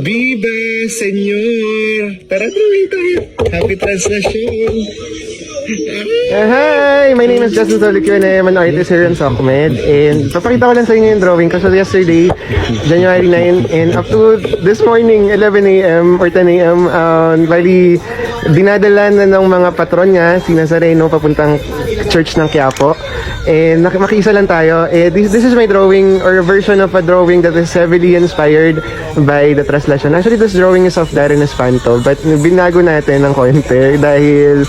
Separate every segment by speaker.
Speaker 1: Viva, senyor! Tara, drawing tayo. Happy translation.
Speaker 2: Hi! My name is Justin Solicue and I am an artist here in Socmed. And papakita ko lang sa inyo yung drawing kasi yesterday, January 9, and up to this morning, 11 a.m. or 10 a.m. Bali, dinadala na ng mga patron niya, si Nazareno, papuntang church ng Quiapo. And makiisa lang tayo. This is my drawing or a version of a drawing that is heavily inspired by the translation. Actually, this drawing is of Darren Espanto, but binago natin ng konti dahil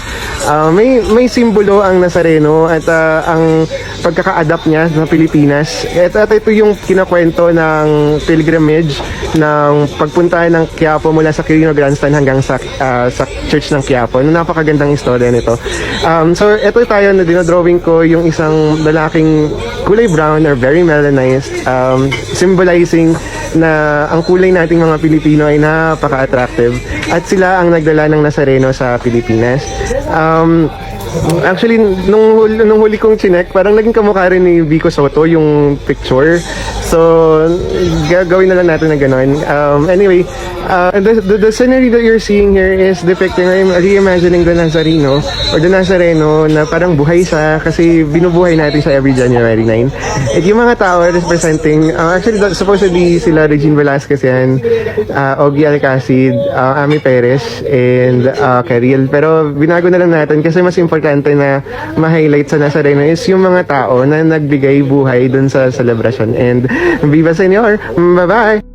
Speaker 2: may simbolo ang Nazareno at ang pagkaka-adapt niya sa Pilipinas. At ito yung kinakwento ng pilgrimage ng pagpunta ng Quiapo mula sa Quirino Grandstand hanggang sa church ng Quiapo. Napakagandang istorya nito. So ito tayo na dinodrawing ko yung isang lalaking kulay brown or very melanized, symbolizing na ang kulay nating mga Pilipino ay napaka-attractive at sila ang nagdala ng Nazareno sa Pilipinas. Actually, nung huli kong chinek, parang naging kamukha rin ni Vico Soto yung picture. So, gagawin na lang natin na gano'n. Anyway, the scenery that you're seeing here is depicting, I'm reimagining the Nazareno or the Nazareno na parang buhay siya kasi binubuhay natin siya every January 9. At yung mga tao representing, actually supposedly sila Regine Velasquez yan, Ogie Alcacid, Ami Perez, and Cariel. Pero binago na lang natin kasi mas importante na ma-highlight sa Nazareno is yung mga tao na nagbigay buhay dun sa celebration. And Viva Senyor! Bye-bye!